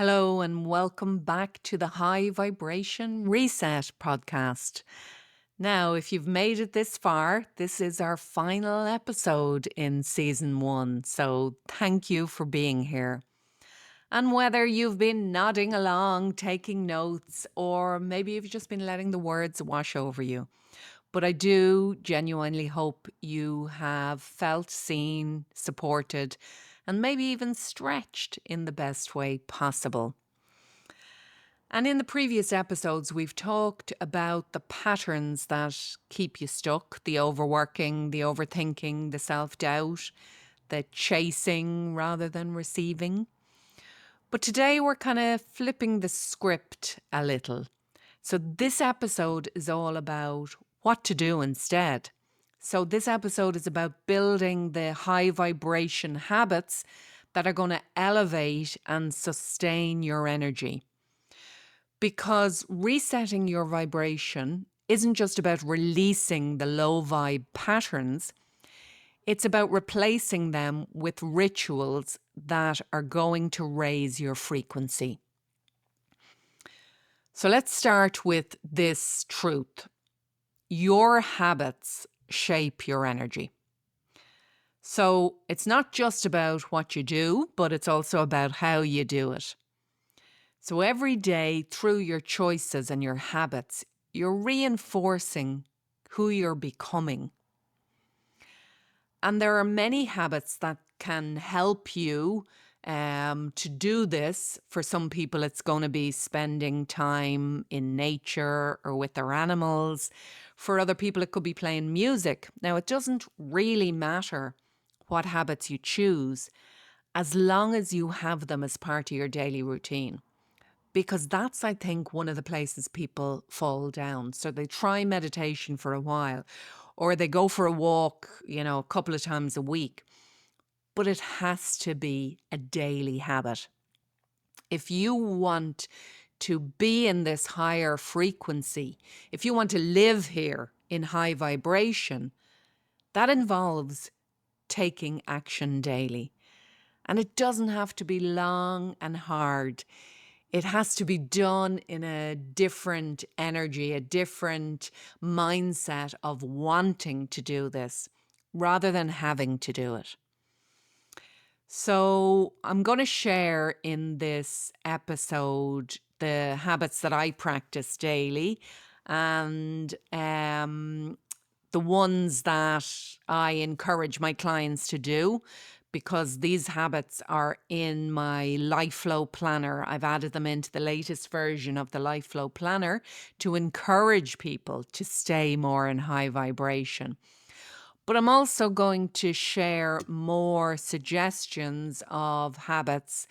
Hello, and welcome back to the High Vibration Reset podcast. Now, if you've made it this far, this is our final episode in season one. So, thank you for being here. And whether you've been nodding along, taking notes, or maybe you've just been letting the words wash over you. But I do genuinely hope you have felt seen, supported, and maybe even stretched in the best way possible. And in the previous episodes, we've talked about the patterns that keep you stuck, the overworking, the overthinking, the self doubt, the chasing rather than receiving. But today we're kind of flipping the script a little. So this episode is all about what to do instead. So this episode is about building the high vibration habits that are going to elevate and sustain your energy. Because resetting your vibration isn't just about releasing the low vibe patterns, it's about replacing them with rituals that are going to raise your frequency. So let's start with this truth. Your habits shape your energy. So it's not just about what you do, but it's also about how you do it. So every day, through your choices and your habits, you're reinforcing who you're becoming. And there are many habits that can help you to do this. For some people, it's going to be spending time in nature or with their animals. For other people, it could be playing music. Now, it doesn't really matter what habits you choose as long as you have them as part of your daily routine. Because that's, I think, one of the places people fall down. So they try meditation for a while, or they go for a walk, a couple of times a week. But it has to be a daily habit. If you want to be in this higher frequency, if you want to live here in high vibration, that involves taking action daily. And it doesn't have to be long and hard. It has to be done in a different energy, a different mindset of wanting to do this rather than having to do it. So I'm going to share in this episode the habits that I practice daily and the ones that I encourage my clients to do, because these habits are in my Lifeflow planner. I've added them into the latest version of the Lifeflow planner to encourage people to stay more in high vibration. But I'm also going to share more suggestions of habits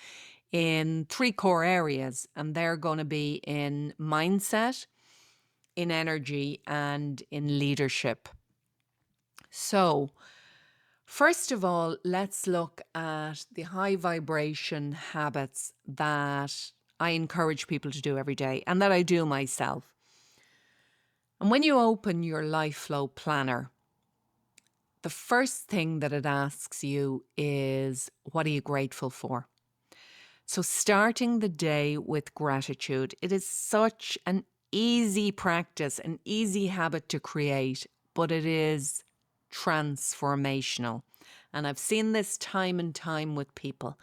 in three core areas, and they're going to be in mindset, in energy, and in leadership. So, first of all, let's look at the high vibration habits that I encourage people to do every day and that I do myself. And when you open your Lifeflow planner, the first thing that it asks you is, what are you grateful for? So starting the day with gratitude, it is such an easy practice, an easy habit to create, but it is transformational. And I've seen this time and time with people.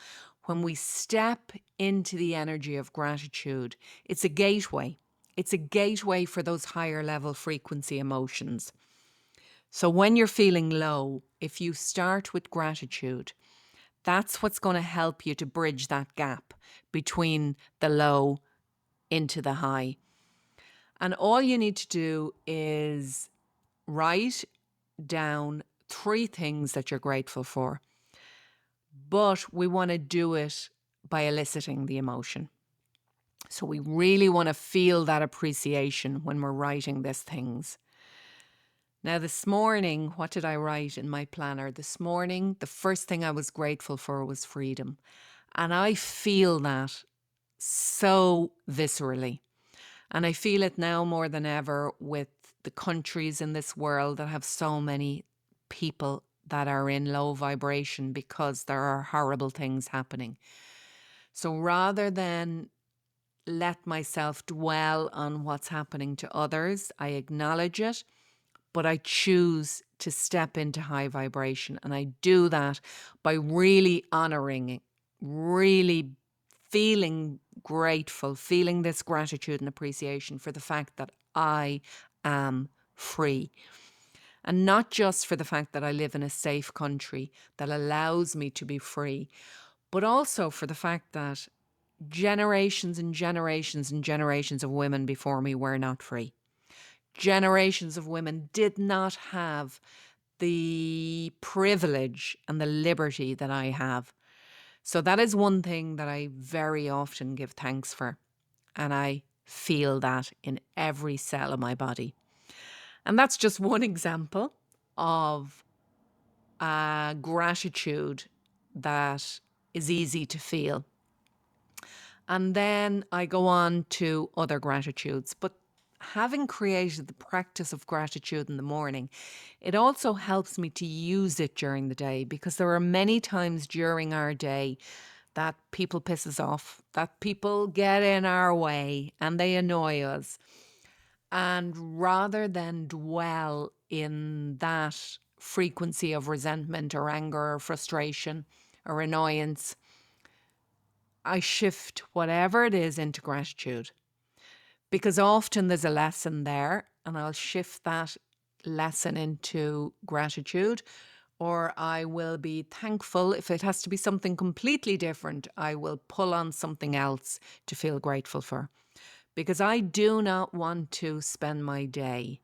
When we step into the energy of gratitude, it's a gateway. It's a gateway for those higher level frequency emotions. So when you're feeling low, if you start with gratitude, that's what's going to help you to bridge that gap between the low into the high. And all you need to do is write down three things that you're grateful for. But we want to do it by eliciting the emotion. So we really want to feel that appreciation when we're writing these things. Now, this morning, what did I write in my planner? This morning, the first thing I was grateful for was freedom. And I feel that so viscerally. And I feel it now more than ever with the countries in this world that have so many people that are in low vibration because there are horrible things happening. So rather than let myself dwell on what's happening to others, I acknowledge it, but I choose to step into high vibration. And I do that by really honoring it, really feeling grateful, feeling this gratitude and appreciation for the fact that I am free. And not just for the fact that I live in a safe country that allows me to be free, but also for the fact that generations and generations and generations of women before me were not free. Generations of women did not have the privilege and the liberty that I have. So that is one thing that I very often give thanks for. And I feel that in every cell of my body. And that's just one example of gratitude that is easy to feel. And then I go on to other gratitudes. But having created the practice of gratitude in the morning, it also helps me to use it during the day, because there are many times during our day that people piss us off, that people get in our way and they annoy us. And rather than dwell in that frequency of resentment or anger or frustration or annoyance, I shift whatever it is into gratitude, because often there's a lesson there and I'll shift that lesson into gratitude, or I will be thankful. If it has to be something completely different, I will pull on something else to feel grateful for, because I do not want to spend my day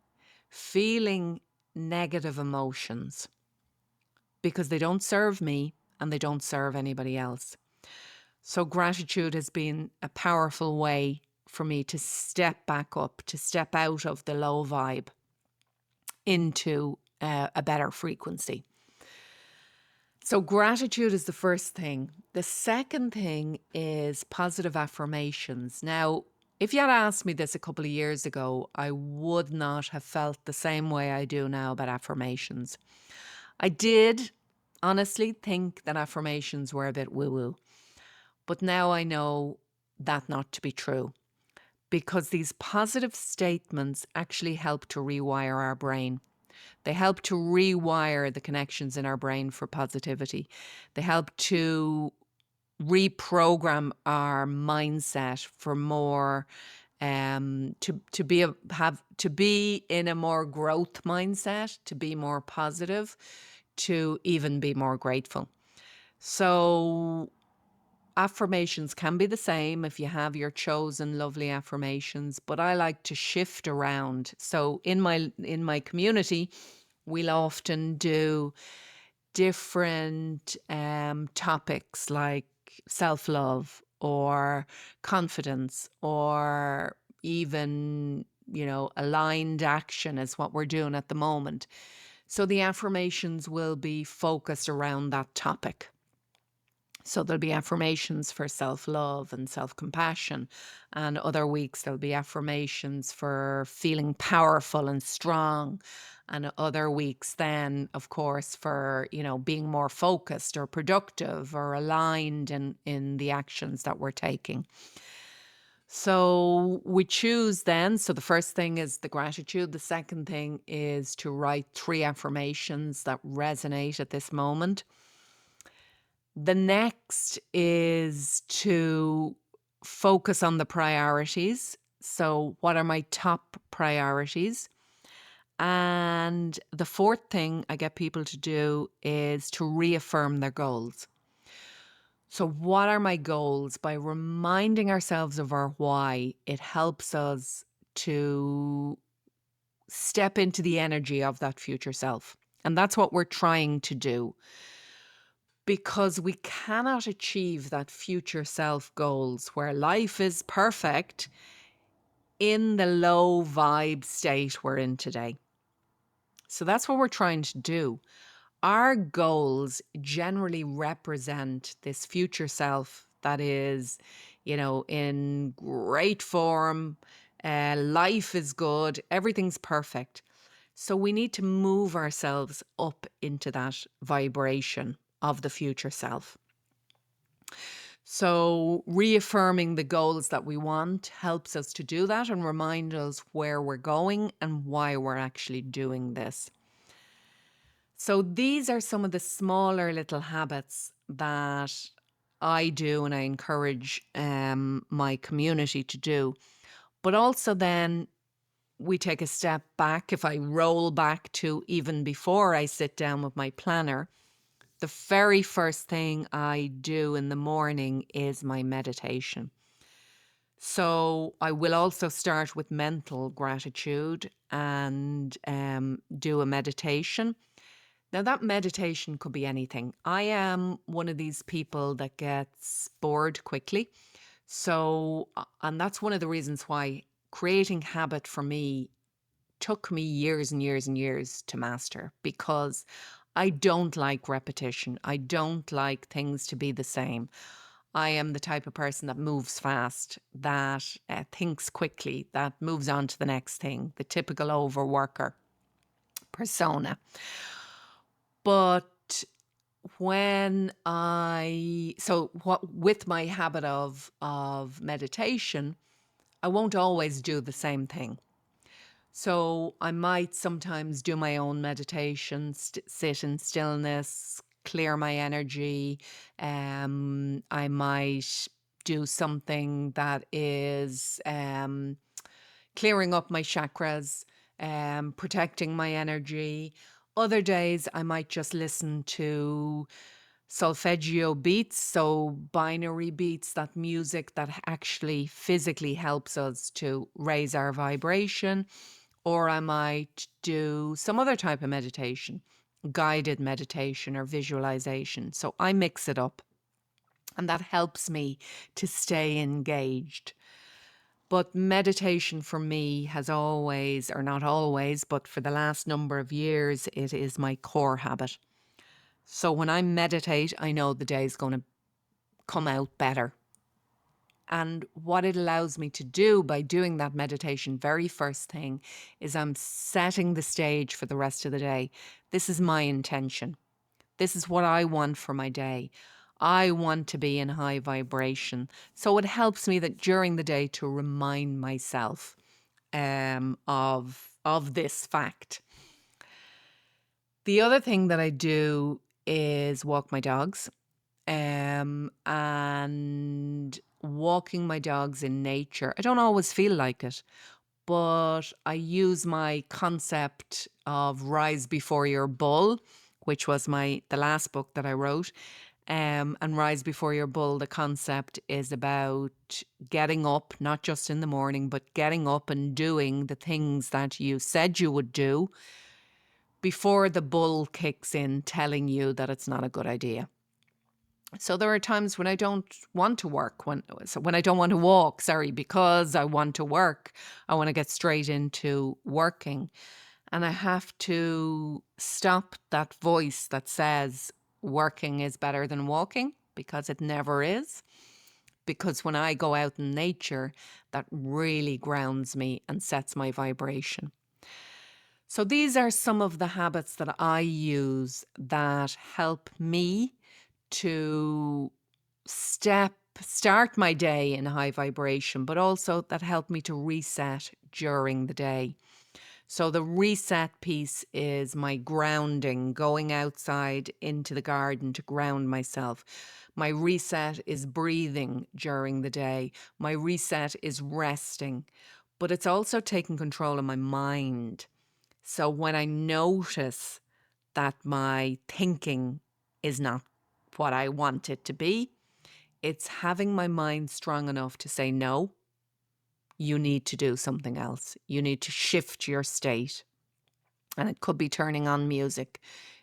feeling negative emotions, because they don't serve me and they don't serve anybody else. So gratitude has been a powerful way for me to step back up, to step out of the low vibe into a better frequency. So gratitude is the first thing. The second thing is positive affirmations. Now, if you had asked me this a couple of years ago, I would not have felt the same way I do now about affirmations. I did honestly think that affirmations were a bit woo-woo. But now I know that not to be true, because these positive statements actually help to rewire our brain. They help to rewire the connections in our brain for positivity. They help to reprogram our mindset for more to be in a more growth mindset, to be more positive, to even be more grateful. So affirmations can be the same if you have your chosen lovely affirmations, but I like to shift around. So in my community, we'll often do different topics like self-love or confidence, or even, aligned action is what we're doing at the moment. So the affirmations will be focused around that topic. So there'll be affirmations for self-love and self-compassion, and other weeks there'll be affirmations for feeling powerful and strong, and other weeks then, of course, for, being more focused or productive or aligned in the actions that we're taking. So we choose then. So the first thing is the gratitude. The second thing is to write 3 affirmations that resonate at this moment. The next is to focus on the priorities. So, what are my top priorities? And the fourth thing I get people to do is to reaffirm their goals. So, what are my goals? By reminding ourselves of our why, it helps us to step into the energy of that future self. And that's what we're trying to do, because we cannot achieve that future self goals where life is perfect in the low vibe state we're in today. So that's what we're trying to do. Our goals generally represent this future self that is, in great form. Life is good. Everything's perfect. So we need to move ourselves up into that vibration of the future self. So reaffirming the goals that we want helps us to do that and remind us where we're going and why we're actually doing this. So these are some of the smaller little habits that I do and I encourage my community to do. But also then we take a step back. If I roll back to even before I sit down with my planner, the very first thing I do in the morning is my meditation. So I will also start with mental gratitude and do a meditation. Now, that meditation could be anything. I am one of these people that gets bored quickly. So, and that's one of the reasons why creating habit for me took me years and years and years to master, because I don't like repetition. I don't like things to be the same. I am the type of person that moves fast, that thinks quickly, that moves on to the next thing, the typical overworker persona. But with my habit of meditation, I won't always do the same thing. So I might sometimes do my own meditation, sit in stillness, clear my energy. I might do something that is clearing up my chakras, protecting my energy. Other days, I might just listen to solfeggio beats, so binary beats, that music that actually physically helps us to raise our vibration. Or I might do some other type of meditation, guided meditation or visualization. So I mix it up, and that helps me to stay engaged. But meditation for me has always, or not always, but for the last number of years, it is my core habit. So when I meditate, I know the day is going to come out better. And what it allows me to do by doing that meditation, very first thing, is I'm setting the stage for the rest of the day. This is my intention. This is what I want for my day. I want to be in high vibration. So it helps me that during the day to remind myself of this fact. The other thing that I do is walk my dogs. And walking my dogs in nature. I don't always feel like it, but I use my concept of rise before your bull, which was the last book that I wrote. And rise before your bull, the concept is about getting up, not just in the morning, but getting up and doing the things that you said you would do before the bull kicks in, telling you that it's not a good idea. So there are times when I don't want to work, when I don't want to walk, because I want to work. I want to get straight into working. And I have to stop that voice that says working is better than walking, because it never is. Because when I go out in nature, that really grounds me and sets my vibration. So these are some of the habits that I use that help me to start my day in high vibration, but also that help me to reset during the day. So the reset piece is my grounding, going outside into the garden to ground myself. My reset is breathing during the day. My reset is resting, but it's also taking control of my mind. So when I notice that my thinking is not what I want it to be, it's having my mind strong enough to say, no, you need to do something else. You need to shift your state. And it could be turning on music.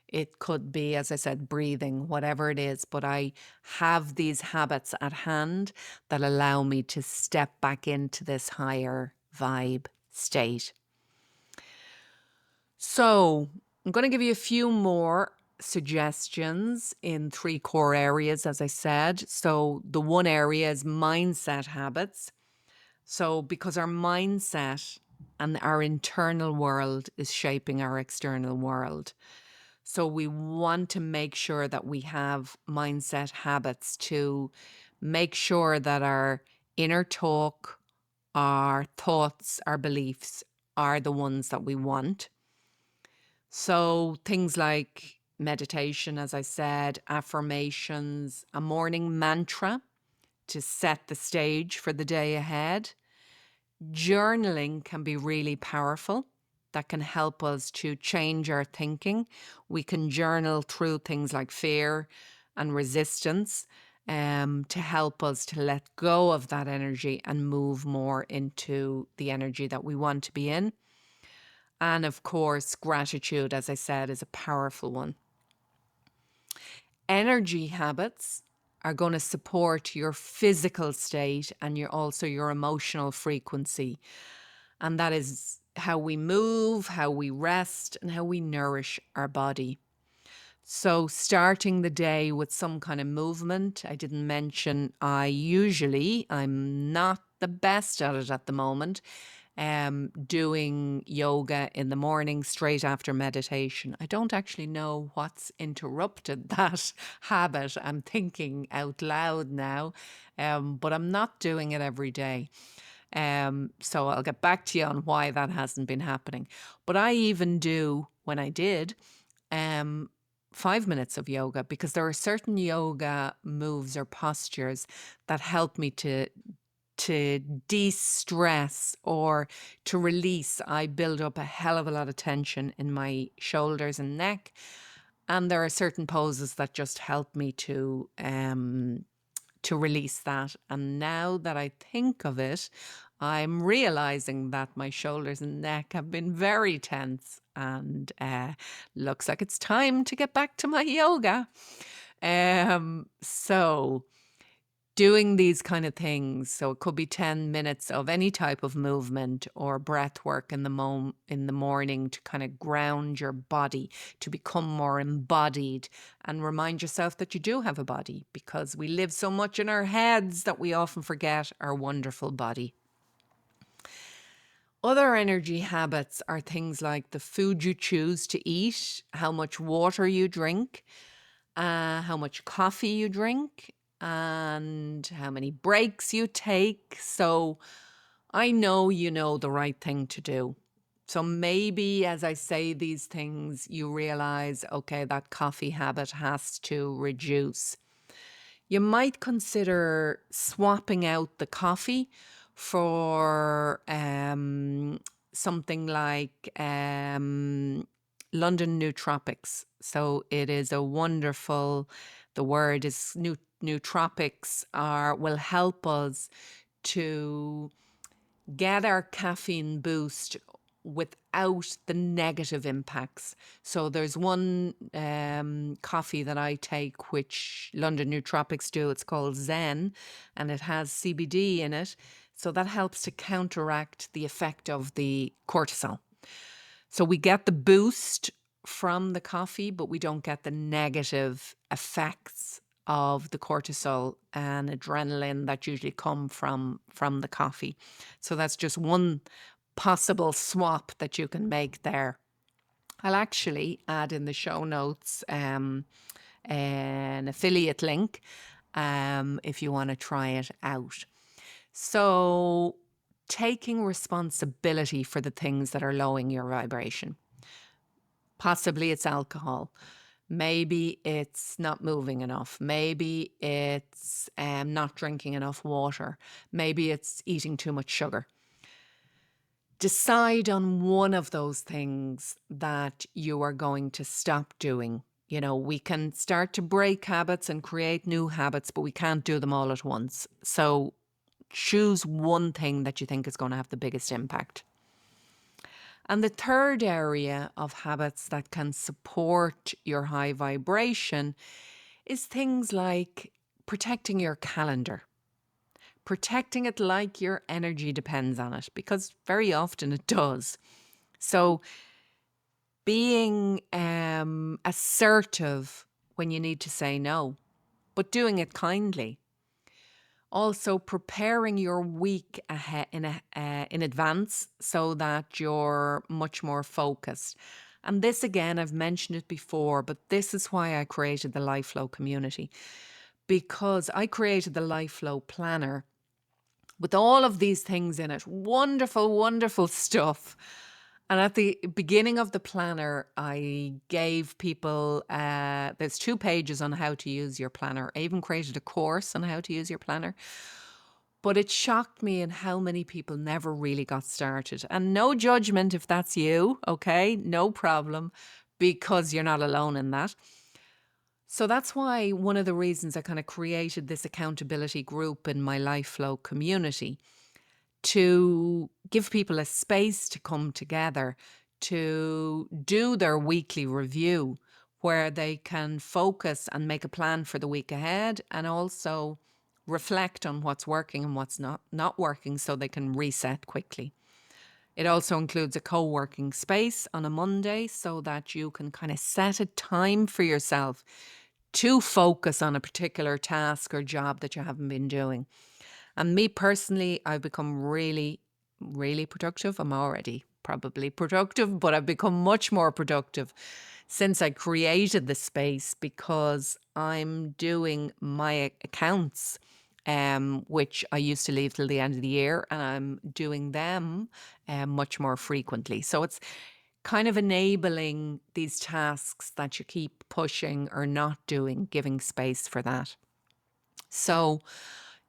It could be, as I said, breathing, whatever it is. But I have these habits at hand that allow me to step back into this higher vibe state. So I'm going to give you a few more suggestions in 3 core areas, as I said. So the one area is mindset habits. So because our mindset and our internal world is shaping our external world. So we want to make sure that we have mindset habits to make sure that our inner talk, our thoughts, our beliefs are the ones that we want. So things like meditation, as I said, affirmations, a morning mantra to set the stage for the day ahead. Journaling can be really powerful. That can help us to change our thinking. We can journal through things like fear and resistance to help us to let go of that energy and move more into the energy that we want to be in. And of course, gratitude, as I said, is a powerful one. Energy habits are going to support your physical state and your emotional frequency. And that is how we move, how we rest, and how we nourish our body. So starting the day with some kind of movement. I didn't mention I'm not the best at it at the moment. Doing yoga in the morning straight after meditation. I don't actually know what's interrupted that habit. I'm thinking out loud now, but I'm not doing it every day. So I'll get back to you on why that hasn't been happening. But I even do, when I did, 5 minutes of yoga, because there are certain yoga moves or postures that help me to de-stress or to release. I build up a hell of a lot of tension in my shoulders and neck. And there are certain poses that just help me to release that. And now that I think of it, I'm realizing that my shoulders and neck have been very tense, and looks like it's time to get back to my yoga. So doing these kind of things, so it could be 10 minutes of any type of movement or breath work in the morning to kind of ground your body, to become more embodied, and remind yourself that you do have a body, because we live so much in our heads that we often forget our wonderful body. Other energy habits are things like the food you choose to eat, how much water you drink, how much coffee you drink, and how many breaks you take. So I know you know the right thing to do. So maybe as I say these things, you realize, okay, that coffee habit has to reduce. You might consider swapping out the coffee for something like London nootropics. So it is a wonderful, the word is nootropics will help us to get our caffeine boost without the negative impacts. So there's one coffee that I take, which London Nootropics do. It's called Zen, and it has CBD in it. So that helps to counteract the effect of the cortisol. So we get the boost from the coffee, but we don't get the negative effects of the cortisol and adrenaline that usually come from the coffee. So that's just one possible swap that you can make there. I'll actually add in the show notes an affiliate link if you want to try it out. So taking responsibility for the things that are lowering your vibration. Possibly it's alcohol. Maybe it's not moving enough. Maybe it's not drinking enough water. Maybe it's eating too much sugar. Decide on one of those things that you are going to stop doing. You know, we can start to break habits and create new habits, but we can't do them all at once. So choose one thing that you think is going to have the biggest impact. And the third area of habits that can support your high vibration is things like protecting your calendar. Protecting it like your energy depends on it, because very often it does. So being assertive when you need to say no, but doing it kindly. Also preparing your week ahead in advance so that you're much more focused. And this again, I've mentioned it before, but this is why I created the Lifeflow community. because I created the Lifeflow Planner with all of these things in it. Wonderful, wonderful stuff. And at the beginning of the planner, I gave people, there's 2 pages on how to use your planner. I even created a course on how to use your planner. But it shocked me in how many people never really got started. And no judgment if that's you, okay? No problem, because you're not alone in that. So that's why one of the reasons I kind of created this accountability group in my Lifeflow community, to give people a space to come together to do their weekly review, where they can focus and make a plan for the week ahead, and also reflect on what's working and what's not working, so they can reset quickly. It also includes a co-working space on a Monday, so that you can kind of set a time for yourself to focus on a particular task or job that you haven't been doing. And me personally, I've become really, really productive. I'm already probably productive, but I've become much more productive since I created the space, because I'm doing my accounts, which I used to leave till the end of the year, and I'm doing them much more frequently. So it's kind of enabling these tasks that you keep pushing or not doing, giving space for that. So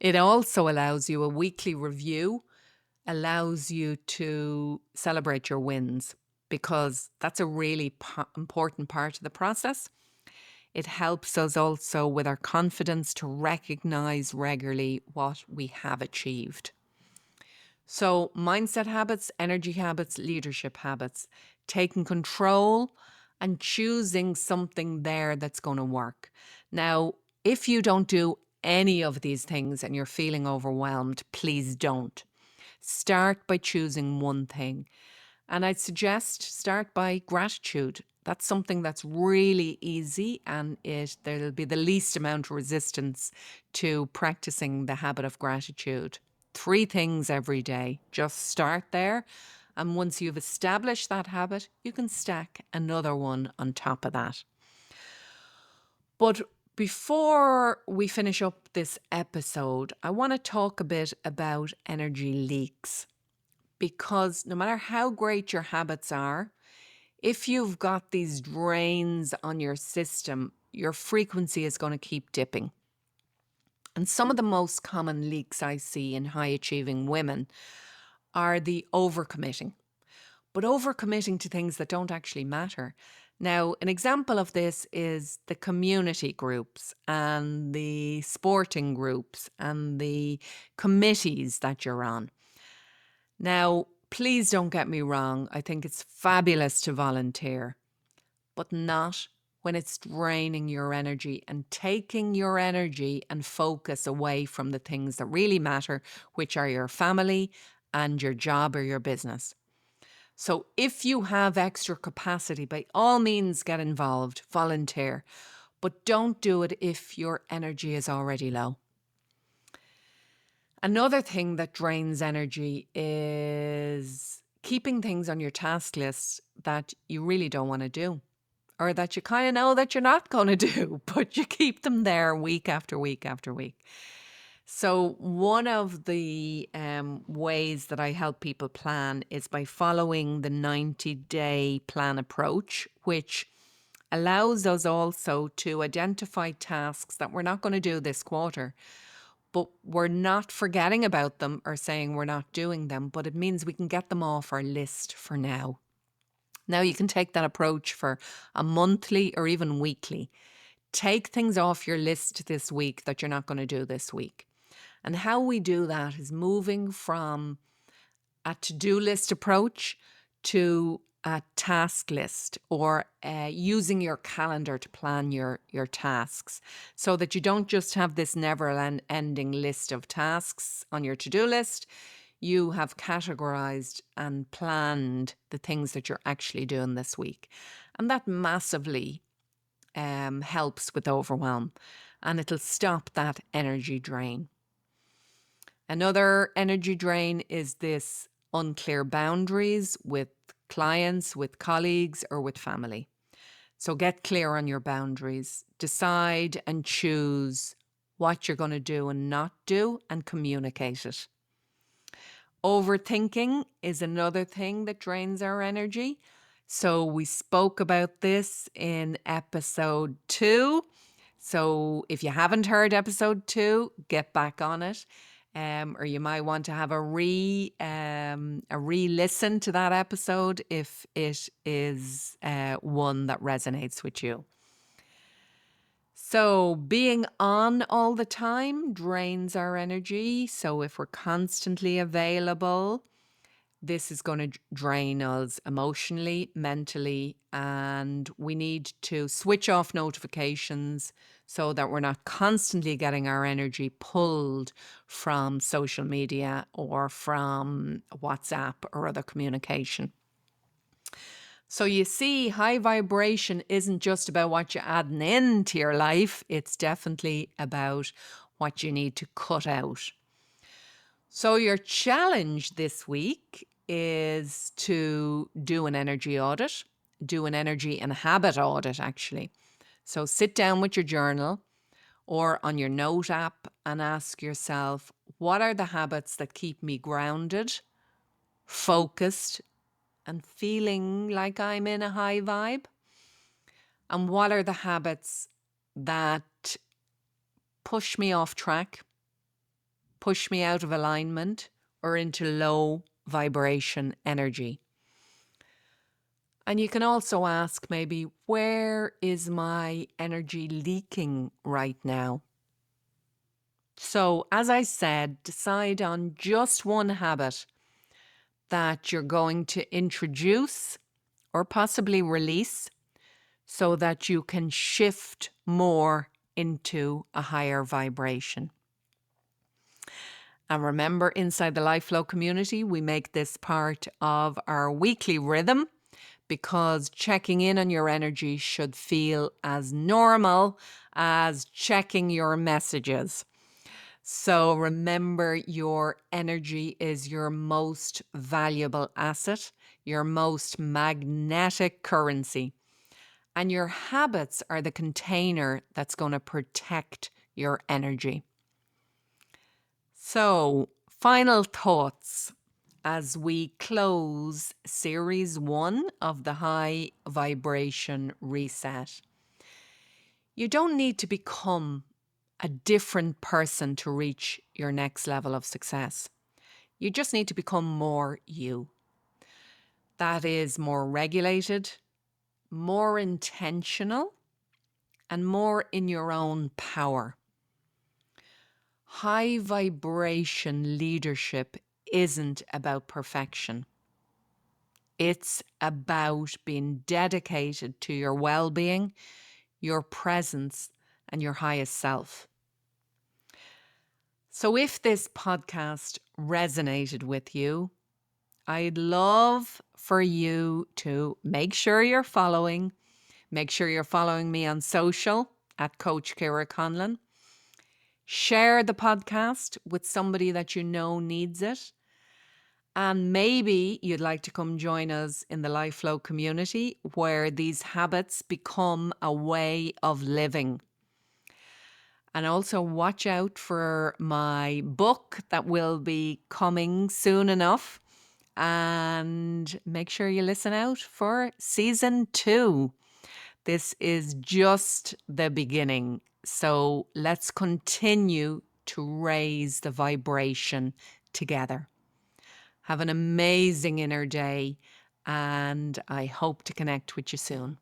it also allows you a weekly review, allows you to celebrate your wins, because that's a really important part of the process. It helps us also with our confidence to recognize regularly what we have achieved. So, mindset habits, energy habits, leadership habits, taking control and choosing something there that's going to work. Now, if you don't do any of these things and you're feeling overwhelmed, please don't. Start by choosing one thing. And I'd suggest start by gratitude. That's something that's really easy, and there'll be the least amount of resistance to practicing the habit of gratitude. 3 things every day. Just start there. And once you've established that habit, you can stack another one on top of that. But before we finish up this episode, I want to talk a bit about energy leaks. Because no matter how great your habits are, if you've got these drains on your system, your frequency is going to keep dipping. And some of the most common leaks I see in high achieving women are the overcommitting, but overcommitting to things that don't actually matter. Now, an example of this is the community groups and the sporting groups and the committees that you're on. Now, please don't get me wrong. I think it's fabulous to volunteer, but not when it's draining your energy and taking your energy and focus away from the things that really matter, which are your family and your job or your business. So if you have extra capacity, by all means get involved, volunteer, but don't do it if your energy is already low. Another thing that drains energy is keeping things on your task list that you really don't want to do, or that you kind of know that you're not going to do, but you keep them there week after week after week. So one of the ways that I help people plan is by following the 90-day plan approach, which allows us also to identify tasks that we're not going to do this quarter, but we're not forgetting about them or saying we're not doing them, but it means we can get them off our list for now. Now you can take that approach for a monthly or even weekly. Take things off your list this week that you're not going to do this week. And how we do that is moving from a to-do list approach to a task list, or using your calendar to plan your tasks, so that you don't just have this never-ending list of tasks on your to-do list. You have categorized and planned the things that you're actually doing this week. And that massively helps with overwhelm, and it'll stop that energy drain. Another energy drain is this unclear boundaries with clients, with colleagues, or with family. So get clear on your boundaries. Decide and choose what you're going to do and not do, and communicate it. Overthinking is another thing that drains our energy. So we spoke about this in episode 2. So if you haven't heard episode 2, get back on it. Or you might want to have a re-listen to that episode if it is one that resonates with you. So being on all the time drains our energy. So if we're constantly available, this is going to drain us emotionally, mentally, and we need to switch off notifications so that we're not constantly getting our energy pulled from social media or from WhatsApp or other communication. So you see, high vibration isn't just about what you're adding into your life. It's definitely about what you need to cut out. So your challenge this week is to do an energy audit, do an energy and habit audit, actually. So sit down with your journal or on your note app and ask yourself, what are the habits that keep me grounded, focused, and feeling like I'm in a high vibe? And what are the habits that push me off track, push me out of alignment, or into low vibration energy? And you can also ask maybe, where is my energy leaking right now? So, as I said, decide on just one habit that you're going to introduce or possibly release so that you can shift more into a higher vibration. And remember, inside the Lifeflow community, we make this part of our weekly rhythm because checking in on your energy should feel as normal as checking your messages. So remember, your energy is your most valuable asset, your most magnetic currency. And your habits are the container that's going to protect your energy. So, final thoughts as we close series 1 of the High Vibration Reset. You don't need to become a different person to reach your next level of success. You just need to become more you. That is more regulated, more intentional, and more in your own power. High vibration leadership isn't about perfection. It's about being dedicated to your well-being, your presence, and your highest self. So if this podcast resonated with you, I'd love for you to make sure you're following me on social at Coach Ciara Conlon. Share the podcast with somebody that you know needs it. And maybe you'd like to come join us in the Lifeflow community where these habits become a way of living. And also watch out for my book that will be coming soon enough. And make sure you listen out for season 2. This is just the beginning. So let's continue to raise the vibration together. Have an amazing inner day, and I hope to connect with you soon.